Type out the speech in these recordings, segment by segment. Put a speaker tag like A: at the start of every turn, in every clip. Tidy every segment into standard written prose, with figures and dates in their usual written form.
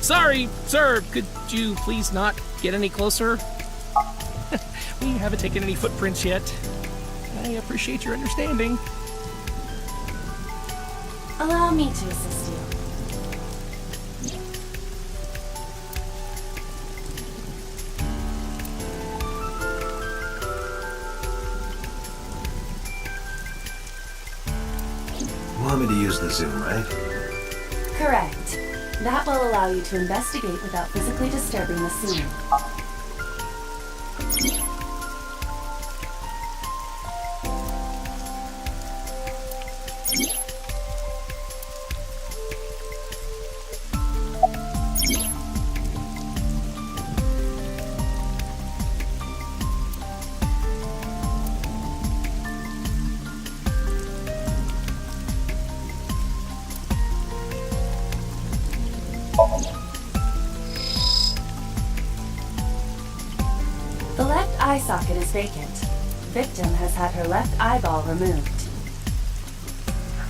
A: Sorry, sir. Could you please not get any closer? We haven't taken any footprints yet. I appreciate your understanding.
B: Allow me to assist you.
C: You want me to use the zoom, right?
B: Correct. That will allow you to investigate without physically disturbing the scene. eye socket is vacant. Victim has had her left eyeball removed.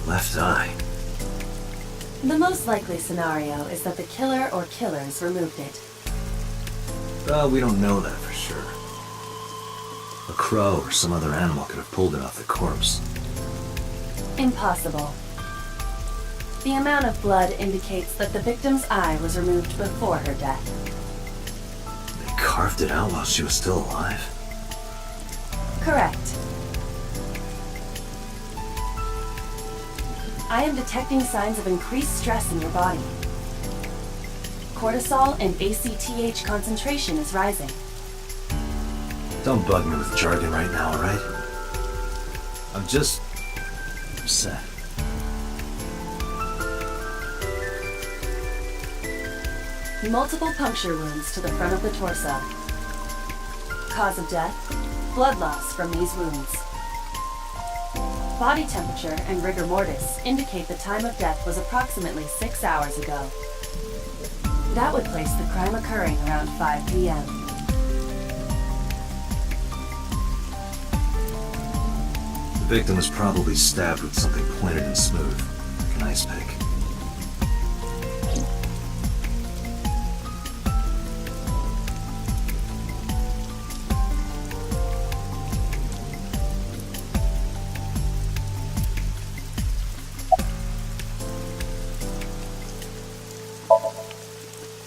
C: Left eye.
B: The most likely scenario is that the killer or killers removed it.
C: Well, we don't know that for sure. A crow or some other animal could have pulled it off the corpse.
B: Impossible. The amount of blood indicates that the victim's eye was removed before her death.
C: They carved it out while she was still alive?
B: Correct. I am detecting signs of increased stress in your body. Cortisol and ACTH concentration is rising.
C: Don't bug me with jargon right now, alright? I'm just... upset.
B: Multiple puncture wounds to the front of the torso. Cause of death, blood loss from these wounds. Body temperature and rigor mortis indicate the time of death was approximately 6 hours ago. That would place the crime occurring around 5 p.m.
C: The victim was probably stabbed with something pointed and smooth, like an ice pick.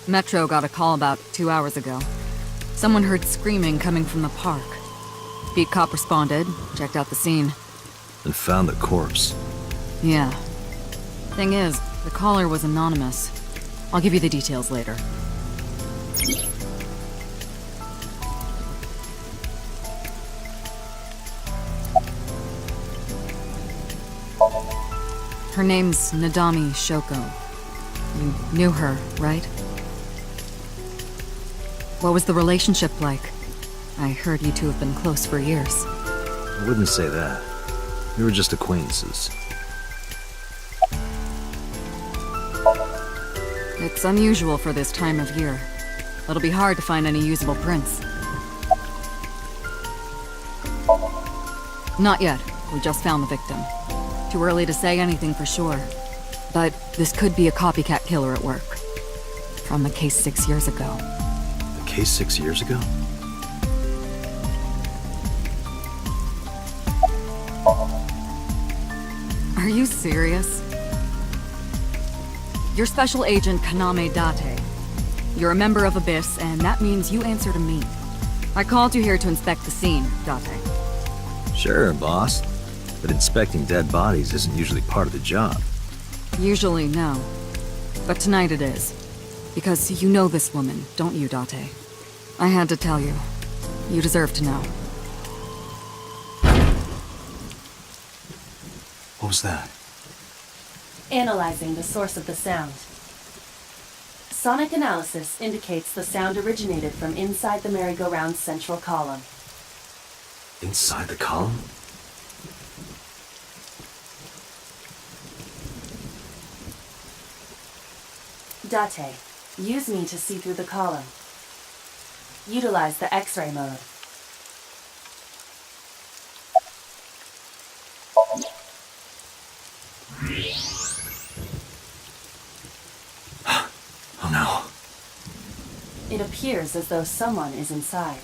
D: Metro got a call about 2 hours ago. Someone heard screaming coming from the park. Beat cop responded, checked out the scene.
C: And found the corpse.
D: Yeah. Thing is, the caller was anonymous. I'll give you the details later. Her name's Nadami Shoko. You knew her, right? What was the relationship like? I heard you two have been close for years.
C: I wouldn't say that. We were just acquaintances.
D: It's unusual for this time of year. It'll be hard to find any usable prints. Not yet. We just found the victim. Too early to say anything for sure. But this could be a copycat killer at work. From the case 6 years ago.
C: The case 6 years ago?
D: Are you serious? You're Special Agent Kaname Date. You're a member of Abyss, and that means you answer to me. I called you here to inspect the scene, Date.
C: Sure, boss. But inspecting dead bodies isn't usually part of the job.
D: Usually, no. But tonight it is. Because you know this woman, don't you, Date? I had to tell you. You deserve to know.
C: What was that?
B: Analyzing the source of the sound. Sonic analysis indicates the sound originated from inside the merry-go-round's central column.
C: Inside the column?
B: Date, use me to see through the column. Utilize the X-ray mode.
C: Oh no.
B: It appears as though someone is inside.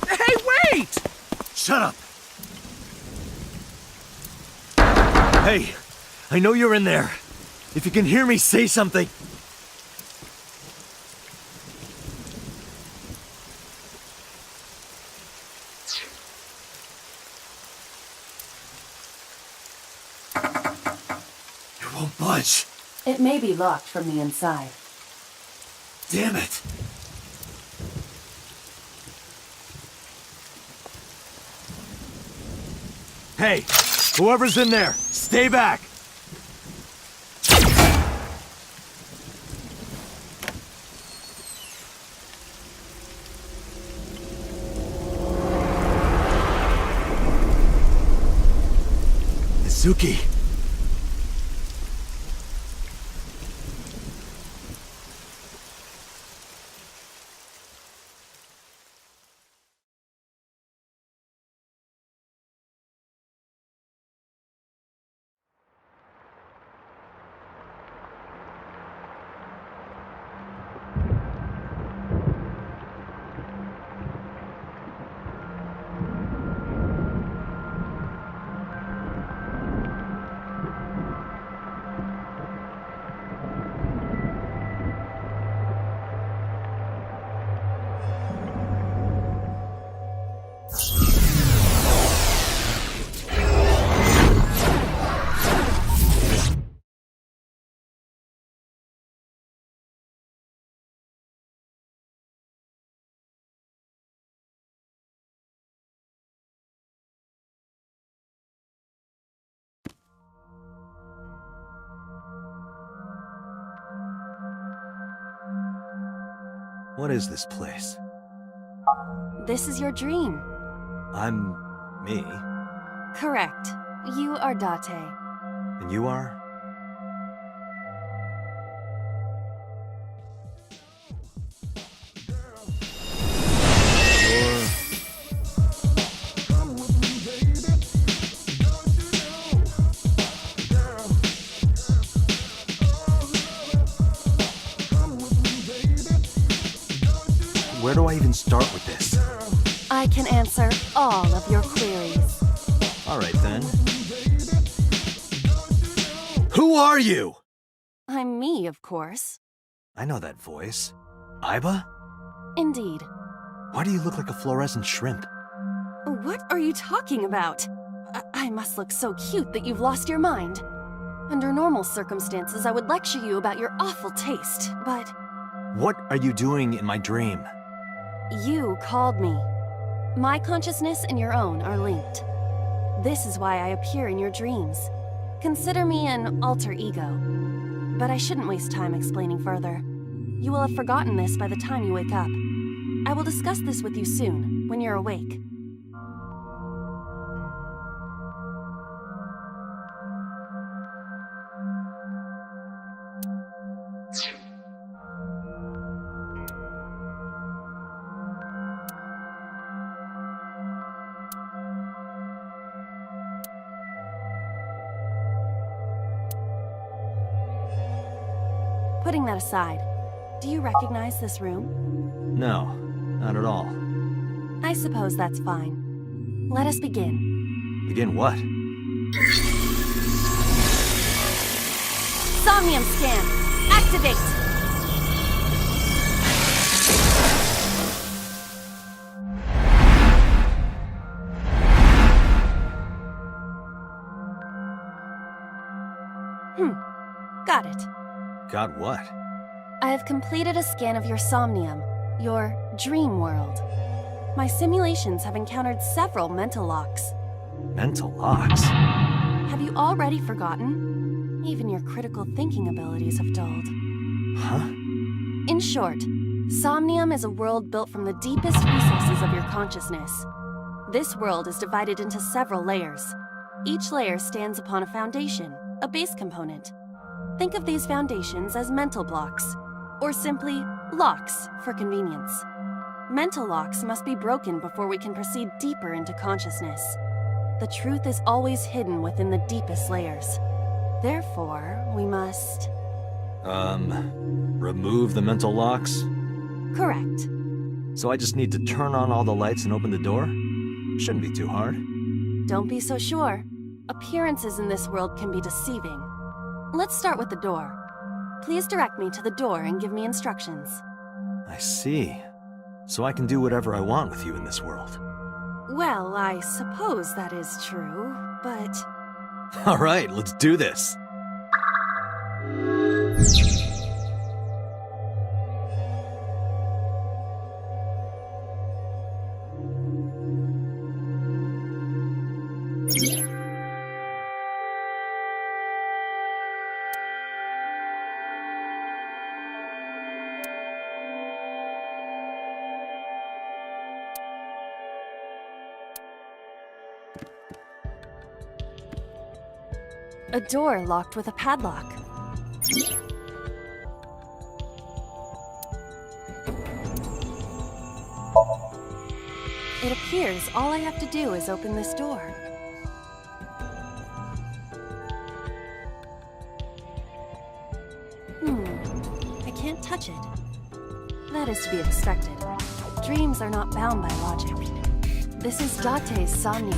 A: Hey, wait!
C: Shut up! Hey, I know you're in there. If you can hear me, say something. It won't budge.
B: It may be locked from the inside.
C: Damn it. Hey, whoever's in there, stay back. Izuki. What is this place?
B: This is your dream.
C: I'm... me?
B: Correct. You are Date.
C: And you are? Where do I even start with this?
B: I can answer all of your queries.
C: All right, then. Who are you?
B: I'm me, of course.
C: I know that voice. Aiba?
B: Indeed.
C: Why do you look like a fluorescent shrimp?
B: What are you talking about? I must look so cute that you've lost your mind. Under normal circumstances, I would lecture you about your awful taste, but...
C: What are you doing in my dream?
B: You called me. My consciousness and your own are linked. This is why I appear in your dreams. Consider me an alter ego. But I shouldn't waste time explaining further. You will have forgotten this by the time you wake up. I will discuss this with you soon, when you're awake. Putting that aside, do you recognize this room?
C: No, not at all.
B: I suppose that's fine. Let us begin.
C: Begin what?
B: Somnium scan! Activate! Got it.
C: Got what?
B: I have completed a scan of your Somnium, your dream world. My simulations have encountered several mental locks.
C: Mental locks?
B: Have you already forgotten? Even your critical thinking abilities have dulled.
C: Huh?
B: In short, Somnium is a world built from the deepest recesses of your consciousness. This world is divided into several layers. Each layer stands upon a foundation, a base component. Think of these foundations as mental blocks, or simply locks for convenience. Mental locks must be broken before we can proceed deeper into consciousness. The truth is always hidden within the deepest layers. Therefore, we must...
C: remove the mental locks?
B: Correct.
C: So I just need to turn on all the lights and open the door? Shouldn't be too hard.
B: Don't be so sure. Appearances in this world can be deceiving. Let's start with the door. Please direct me to the door and give me instructions.
C: I see. So I can do whatever I want with you in this world.
B: Well, I suppose that is true, but...
C: All right, let's do this.
B: A door locked with a padlock. It appears all I have to do is open this door. I can't touch it. That is to be expected. Dreams are not bound by logic. This is Date's Somnium,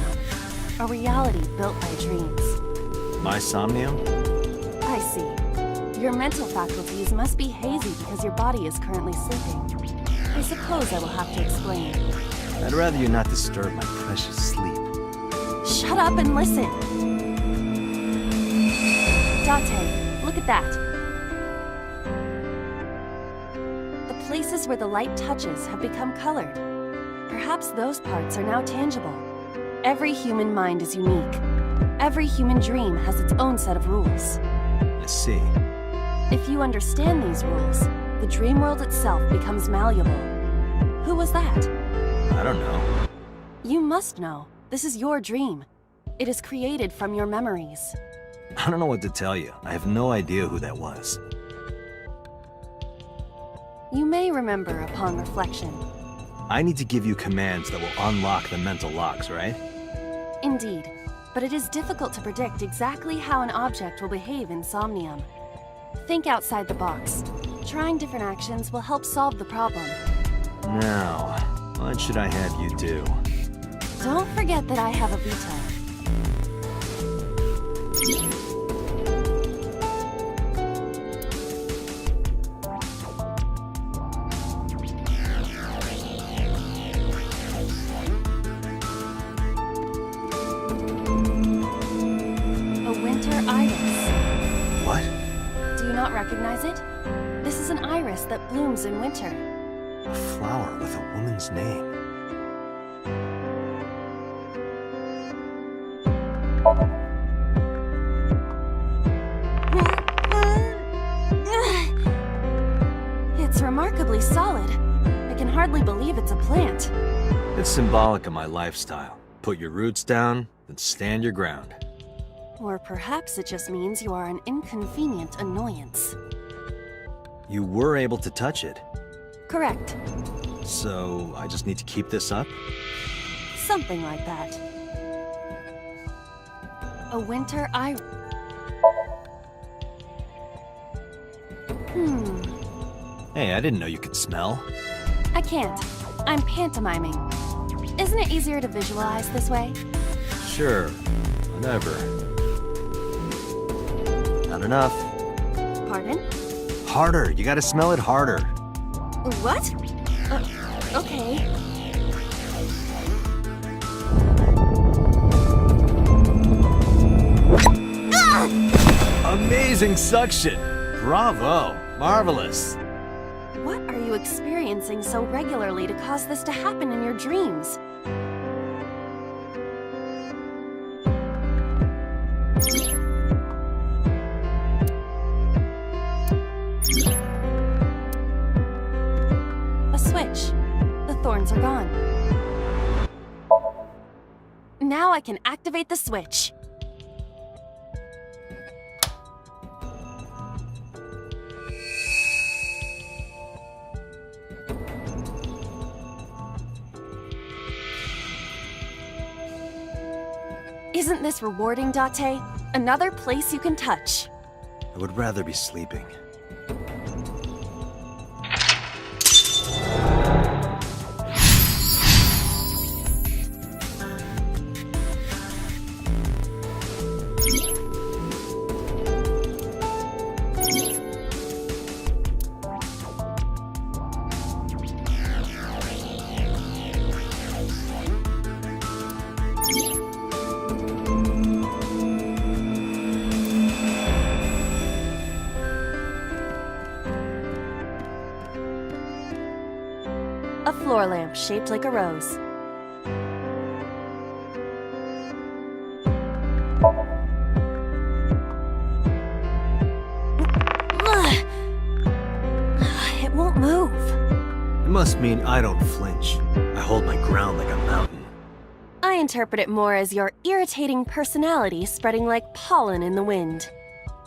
B: a reality built by dreams.
C: My Somnium?
B: I see. Your mental faculties must be hazy because your body is currently sleeping. I suppose I will have to explain.
C: I'd rather you not disturb my precious sleep.
B: Shut up and listen! Date, look at that. The places where the light touches have become colored. Perhaps those parts are now tangible. Every human mind is unique. Every human dream has its own set of rules.
C: I see.
B: If you understand these rules, the dream world itself becomes malleable. Who was that?
C: I don't know.
B: You must know. This is your dream. It is created from your memories.
C: I don't know what to tell you. I have no idea who that was.
B: You may remember upon reflection.
C: I need to give you commands that will unlock the mental locks, right?
B: Indeed, but it is difficult to predict exactly how an object will behave in Somnium. Think outside the box. Trying different actions will help solve the problem.
C: Now, what should I have you do?
B: Don't forget that I have a veto. Recognize it? This is an iris that blooms in winter.
C: A flower with a woman's name.
B: It's remarkably solid. I can hardly believe it's a plant.
C: It's symbolic of my lifestyle. Put your roots down, then stand your ground.
B: Or perhaps it just means you are an inconvenient annoyance.
C: You were able to touch it.
B: Correct.
C: So, I just need to keep this up?
B: Something like that. A winter iris.
C: Hey, I didn't know you could smell.
B: I can't. I'm pantomiming. Isn't it easier to visualize this way?
C: Sure. Whatever. Not enough.
B: Pardon?
C: Harder. You gotta smell it harder.
B: What? Okay.
C: Amazing suction! Bravo! Marvelous!
B: What are you experiencing so regularly to cause this to happen in your dreams? A switch. The thorns are gone. Now I can activate the switch. Isn't this rewarding, Date? Another place you can touch.
C: I would rather be sleeping.
B: A floor lamp shaped like a rose. It won't move.
C: It must mean I don't flinch. I hold my ground like a mountain.
B: I interpret it more as your irritating personality spreading like pollen in the wind.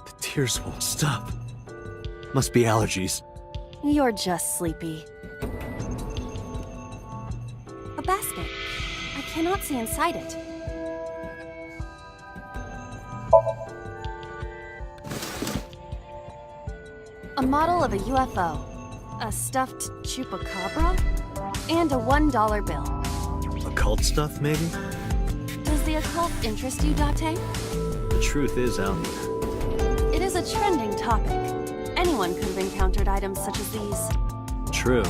C: The tears won't stop. Must be allergies.
B: You're just sleepy. A basket. I cannot see inside it. A model of a UFO, a stuffed chupacabra, and a $1 bill.
C: Occult stuff, maybe?
B: Does the occult interest you, Date?
C: The truth is out there.
B: It is a trending topic. Anyone could have encountered items such as these.
C: True.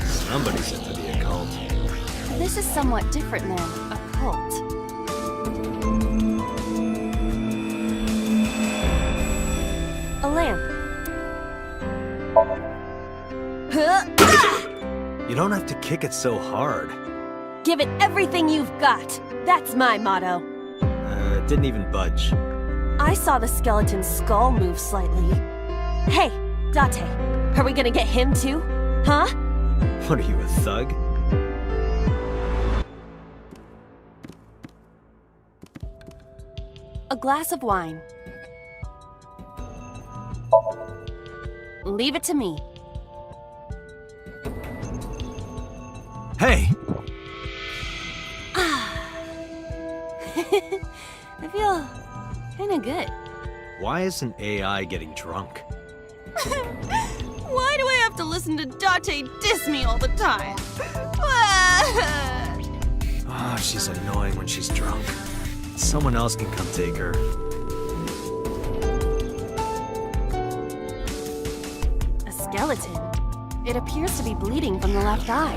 C: Somebody's into the occult.
B: This is somewhat different than a cult. A lamp.
C: You don't have to kick it so hard.
B: Give it everything you've got. That's my motto.
C: It didn't even budge.
B: I saw the skeleton's skull move slightly. Hey, Date, Are we gonna get him too? Huh?
C: What are you, a thug?
B: A glass of wine. Leave it to me.
C: Hey!
B: I feel kinda good.
C: Why isn't AI getting drunk?
B: Why do I have to listen to Date diss me all the time?
C: Oh, she's annoying when she's drunk. Someone else can come take her.
B: A skeleton. It appears to be bleeding from the left eye.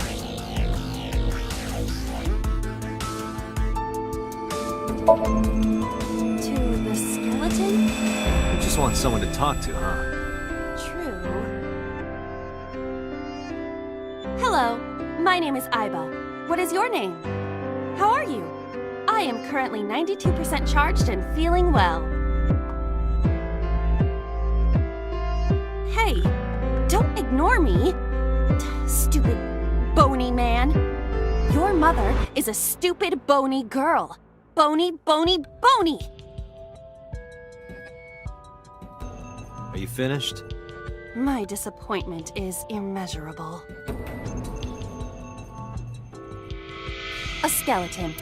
B: To the skeleton?
C: You just want someone to talk to, huh?
B: True. Hello, my name is Aiba. What is your name? How are you? I am currently 92% charged and feeling well. Hey, don't ignore me. Stupid, bony man. Your mother is a stupid, bony girl. Bony, bony, bony!
C: Are you finished?
B: My disappointment is immeasurable. A skeleton.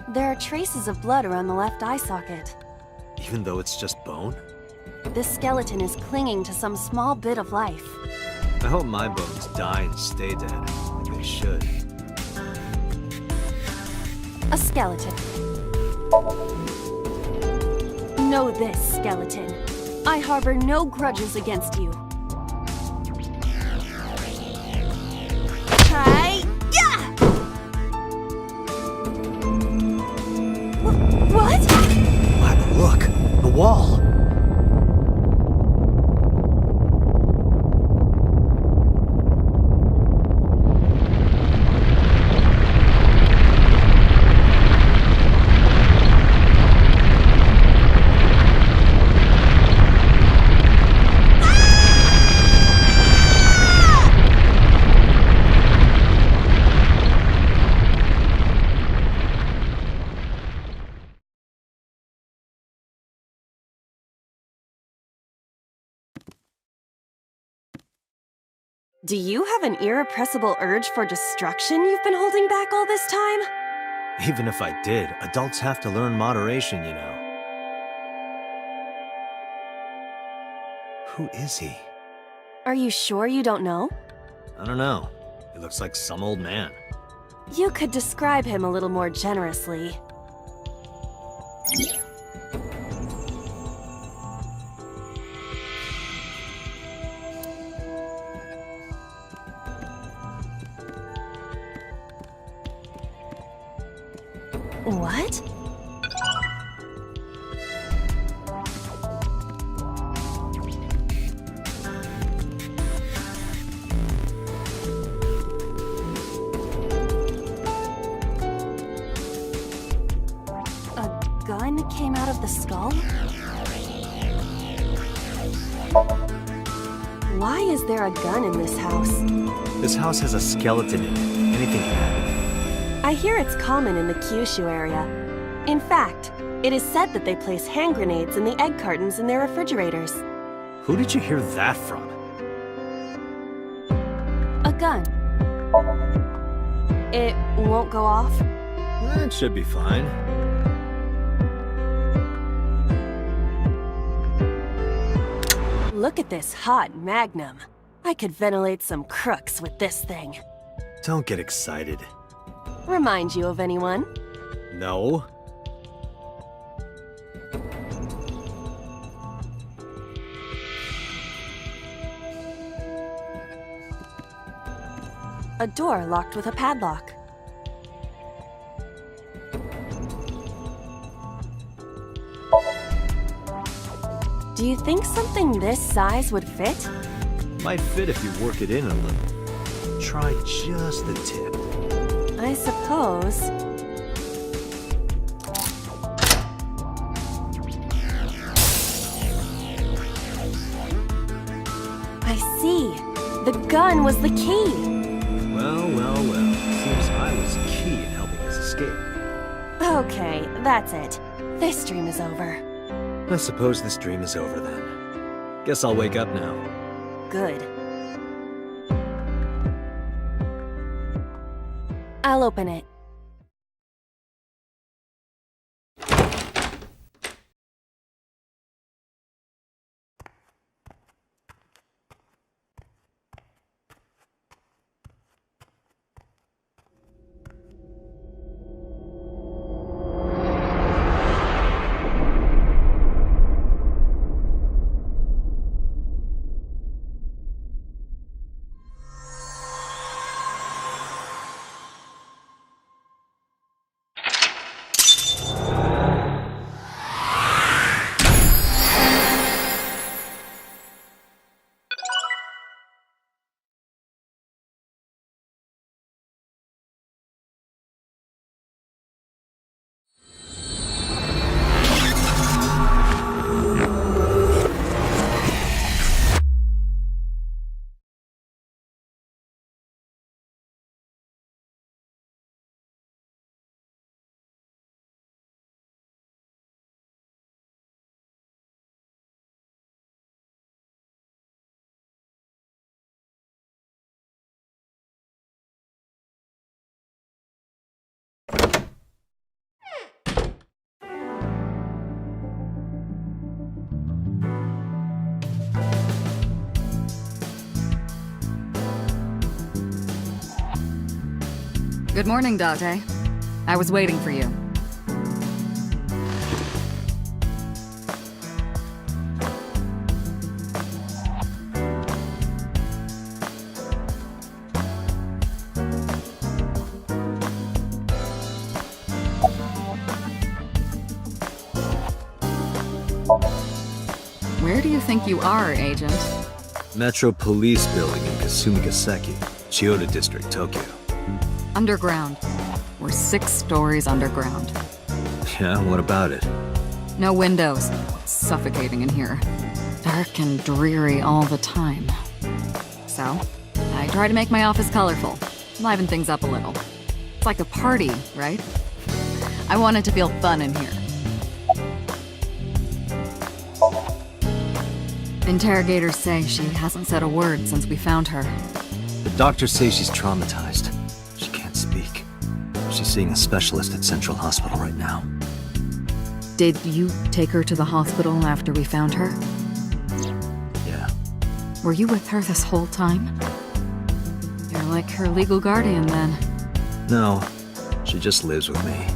B: There are traces of blood around the left eye socket.
C: Even though it's just bone?
B: This skeleton is clinging to some small bit of life.
C: I hope my bones die and stay dead, like they should.
B: A skeleton. Know this, skeleton. I harbor no grudges against you. Hi-ya! What?
C: Look! The wall!
B: Do you have an irrepressible urge for destruction you've been holding back all this time?
C: Even if I did, adults have to learn moderation, you know. Who is he?
B: Are you sure you don't know?
C: I don't know. He looks like some old man.
B: You could describe him a little more generously. What? A gun came out of the skull? Why is there a gun in this house?
C: This house has a skeleton in it. Anything can happen.
B: I hear it's common in the Kyushu area. In fact, it is said that they place hand grenades in the egg cartons in their refrigerators.
C: Who did you hear that from?
B: A gun. It won't go off?
C: That should be fine.
B: Look at this hot magnum. I could ventilate some crooks with this thing.
C: Don't get excited.
B: Remind you of anyone?
C: No.
B: A door locked with a padlock. Do you think something this size would fit?
C: Might fit if you work it in a little. Try just the tip.
B: I suppose. The gun was the key.
C: Well. Seems I was key in helping us escape.
B: Okay, that's it. This dream is over.
C: I suppose this dream is over then. Guess I'll wake up now.
B: Good. I'll open it.
D: Good morning, Date. I was waiting for you. Where do you think you are, Agent?
C: Metro Police Building in Kasumigaseki, Chiyoda District, Tokyo.
D: Underground. We're 6 stories underground.
C: Yeah, what about it?
D: No windows. It's suffocating in here. Dark and dreary all the time. So, I try to make my office colorful, liven things up a little. It's like a party, right? I want it to feel fun in here. Interrogators say she hasn't said a word since we found her.
C: The doctors say she's traumatized. She can't speak. She's seeing a specialist at Central Hospital right now.
D: Did you take her to the hospital after we found her?
C: Yeah.
D: Were you with her this whole time? You're like her legal guardian then.
C: No, she just lives with me.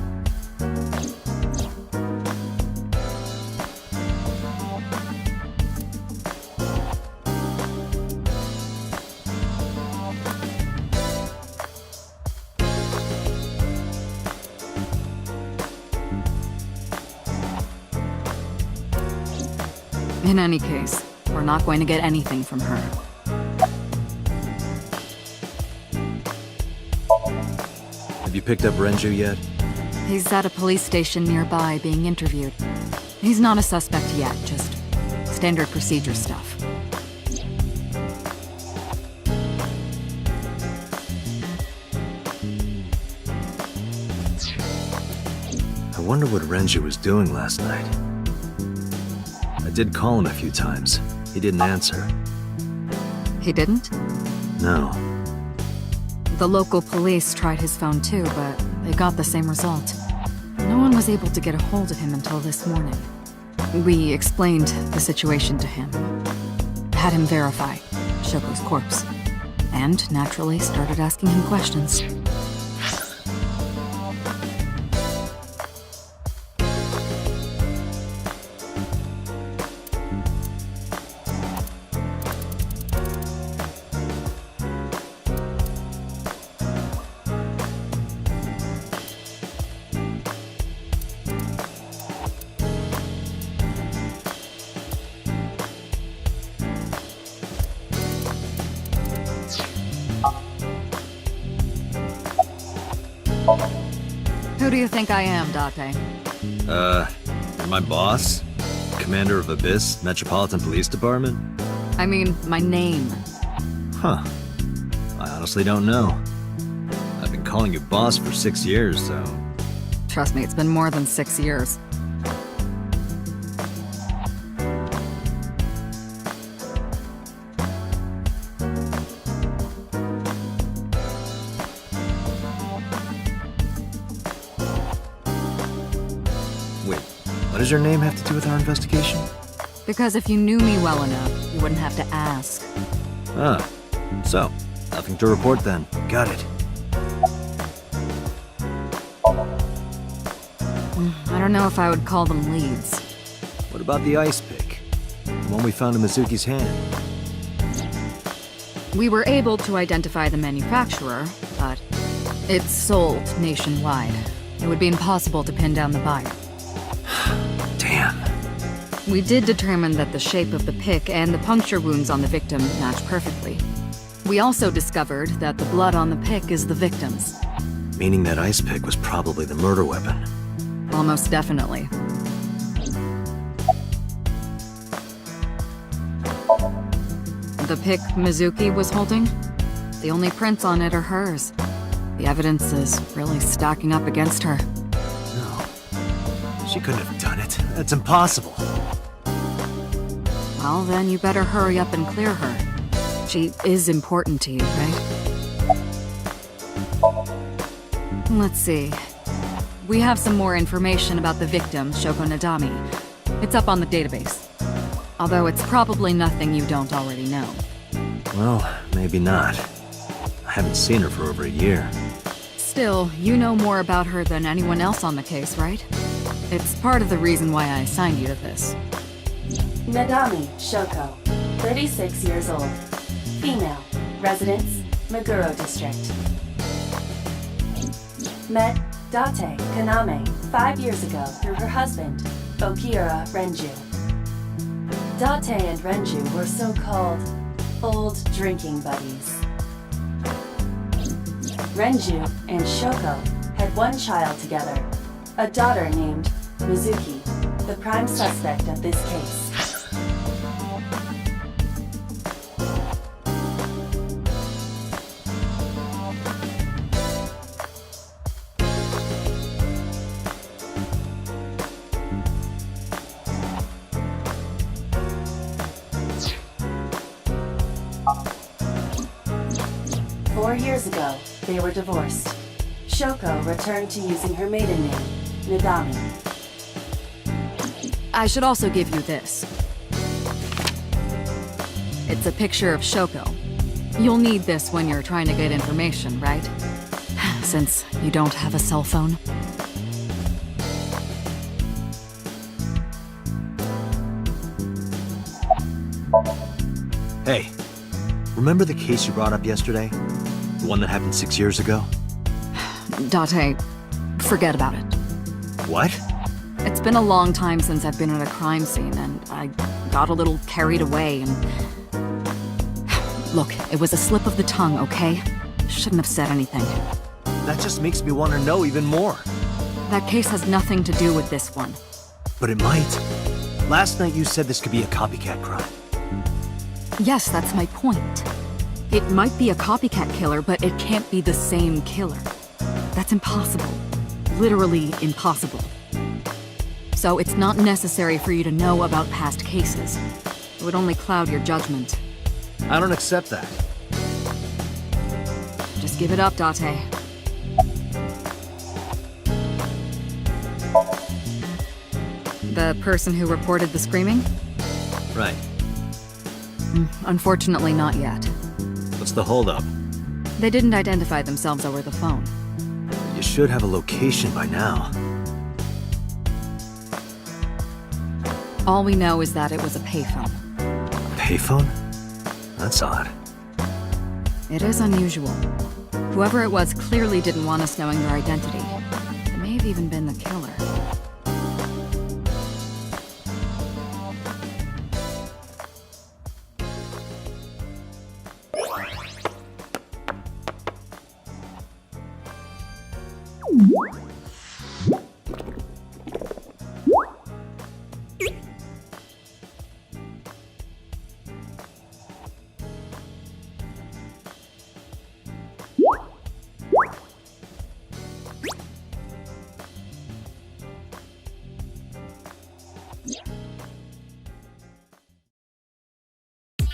D: In any case, we're not going to get anything from her.
C: Have you picked up Renju yet?
D: He's at a police station nearby being interviewed. He's not a suspect yet, just standard procedure stuff.
C: I wonder what Renju was doing last night. I did call him a few times. He didn't answer.
D: He didn't?
C: No.
D: The local police tried his phone too, but they got the same result. No one was able to get a hold of him until this morning. We explained the situation to him. Had him verify Shoko's corpse. And naturally started asking him questions. Who do you think I am, Date?
C: You're my boss? Commander of Abyss, Metropolitan Police Department?
D: I mean, my name.
C: Huh. I honestly don't know. I've been calling you boss for 6 years, so...
D: Trust me, it's been more than 6 years.
C: Wait, what does your name have to do with our investigation?
D: Because if you knew me well enough, you wouldn't have to ask.
C: Ah, so, nothing to report then. Got it.
D: I don't know if I would call them leads.
C: What about the ice pick? The one we found in Mizuki's hand?
D: We were able to identify the manufacturer, but it's sold nationwide. It would be impossible to pin down the buyer.
C: Damn.
D: We did determine that the shape of the pick and the puncture wounds on the victim match perfectly. We also discovered that the blood on the pick is the victim's.
C: Meaning that ice pick was probably the murder weapon.
D: Almost definitely. The pick Mizuki was holding? The only prints on it are hers. The evidence is really stacking up against her.
C: No. She couldn't have done it. That's impossible.
D: Well, then you better hurry up and clear her. She is important to you, right? Let's see. We have some more information about the victim, Shoko Nadami. It's up on the database. Although it's probably nothing you don't already know.
C: Well, maybe not. I haven't seen her for over a year.
D: Still, you know more about her than anyone else on the case, right? It's part of the reason why I assigned you to this.
B: Nadami Shoko, 36 years old. Female. Residence, Meguro District. Met Date Kaname 5 years ago through her husband, Okira Renju. Date and Renju were so-called old drinking buddies. Renju and Shoko had one child together, a daughter named Mizuki, the prime suspect of this case. 4 years ago, they were divorced. Shoko returned to using her maiden name, Nadami.
D: I should also give you this. It's a picture of Shoko. You'll need this when you're trying to get information, right? Since you don't have a cell phone.
C: Hey, remember the case you brought up yesterday? The one that happened 6 years ago?
D: Date, forget about it.
C: What?
D: It's been a long time since I've been at a crime scene, and I got a little carried away and... Look, it was a slip of the tongue, okay? Shouldn't have said anything.
C: That just makes me want to know even more.
D: That case has nothing to do with this one.
C: But it might. Last night you said this could be a copycat crime.
D: Yes, that's my point. It might be a copycat killer, but it can't be the same killer. That's impossible. Literally impossible. So it's not necessary for you to know about past cases. It would only cloud your judgment.
C: I don't accept that.
D: Just give it up, Date. The person who reported the screaming?
C: Right.
D: Unfortunately, not yet.
C: What's the holdup?
D: They didn't identify themselves over the phone.
C: You should have a location by now.
D: All we know is that it was a payphone.
C: A payphone? That's odd.
D: It is unusual. Whoever it was clearly didn't want us knowing their identity. It may have even been the killer.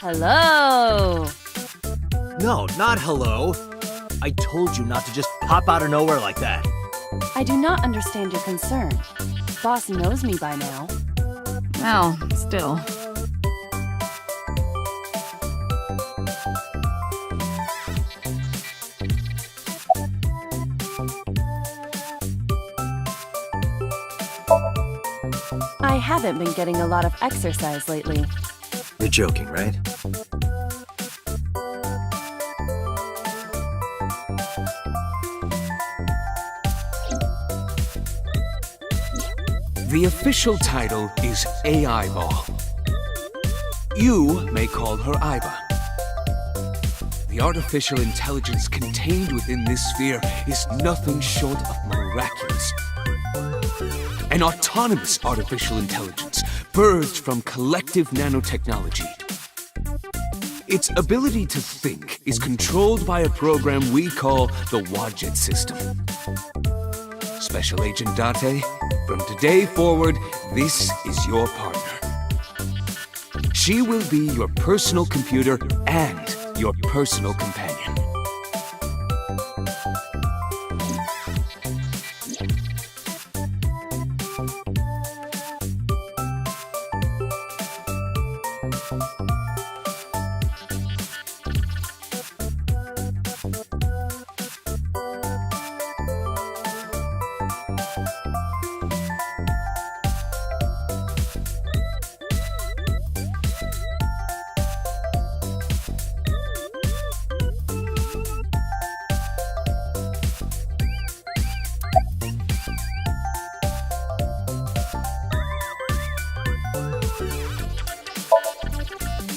B: Hello!
E: No, not hello. I told you not to just pop out of nowhere like that.
B: I do not understand your concern. Boss knows me by now.
D: Well, still.
B: I haven't been getting a lot of exercise lately.
C: You're joking, right?
F: The official title is AI Ball. You may call her Aiba. The artificial intelligence contained within this sphere is nothing short of miraculous. An autonomous artificial intelligence birthed from collective nanotechnology. Its ability to think is controlled by a program we call the Wadjet system. Special Agent Date, from today forward, this is your partner. She will be your personal computer and your personal companion.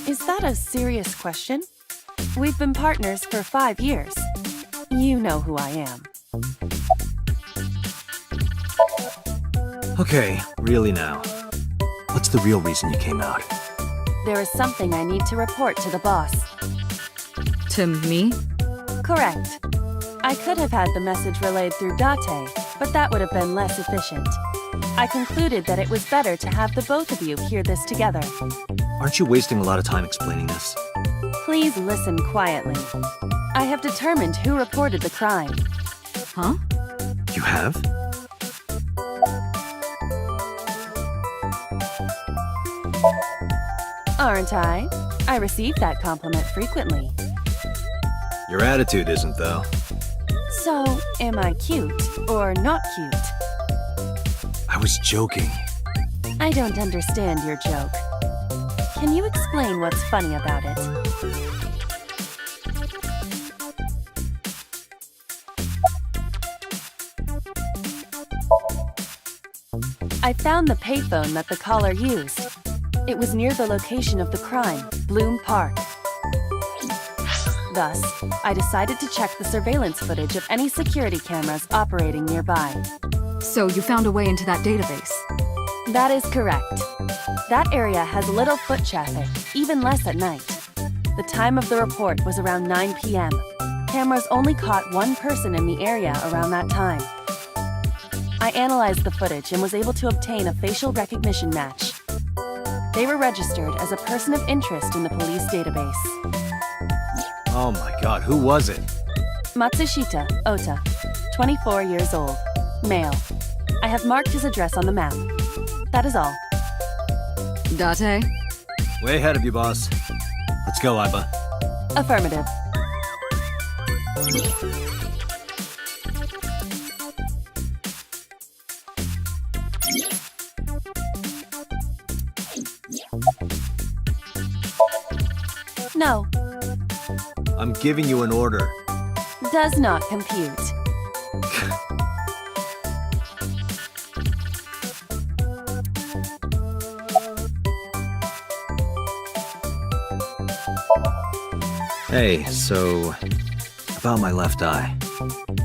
B: Is that a serious question? We've been partners for 5 years. You know who I am.
C: Okay, really now. What's the real reason you came out?
B: There is something I need to report to the boss.
D: To me?
B: Correct. I could have had the message relayed through Date, but that would have been less efficient. I concluded that it was better to have the both of you hear this together.
C: Aren't you wasting a lot of time explaining this?
B: Please listen quietly. I have determined who reported the crime.
D: Huh?
C: You have?
B: Aren't I? I receive that compliment frequently.
C: Your attitude isn't, though.
B: So, am I cute or not cute?
C: I was joking.
B: I don't understand your joke. Can you explain what's funny about it? I found the payphone that the caller used. It was near the location of the crime, Bloom Park. Thus, I decided to check the surveillance footage of any security cameras operating nearby.
D: So you found a way into that database?
B: That is correct. That area has little foot traffic, even less at night. The time of the report was around 9 p.m. Cameras only caught one person in the area around that time. I analyzed the footage and was able to obtain a facial recognition match. They were registered as a person of interest in the police database.
C: Oh my god, who was it?
B: Matsushita Ota, 24 years old, male. I have marked his address on the map. That is all.
D: Date?
C: Way ahead of you, boss. Let's go, Aiba.
B: Affirmative. No,
C: I'm giving you an order.
B: does not compute.
C: Hey, so... about my left eye.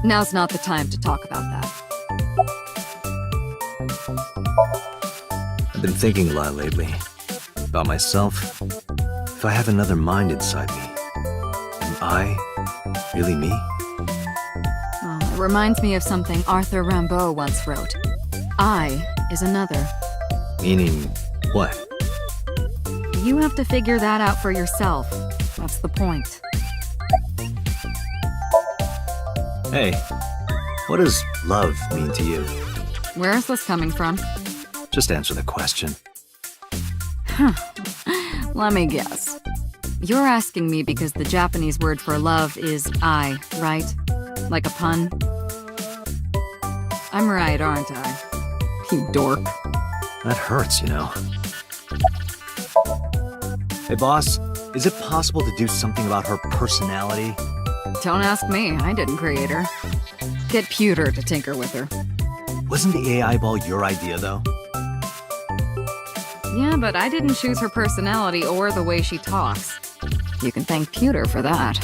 D: Now's not the time to talk about that.
C: I've been thinking a lot lately. About myself. If I have another mind inside me, am I really me?
D: Oh, it reminds me of something Arthur Rimbaud once wrote. I is another.
C: Meaning what?
D: You have to figure that out for yourself. That's the point.
C: Hey, what does love mean to you?
D: Where is this coming from?
C: Just answer the question.
D: Let me guess. You're asking me because the Japanese word for love is ai, right? Like a pun? I'm right, aren't I? You dork.
C: That hurts, you know. Hey, boss, is it possible to do something about her personality?
D: Don't ask me, I didn't create her. Get Pewter to tinker with her.
C: Wasn't the AI ball your idea, though?
D: Yeah, but I didn't choose her personality or the way she talks. You can thank Pewter for that.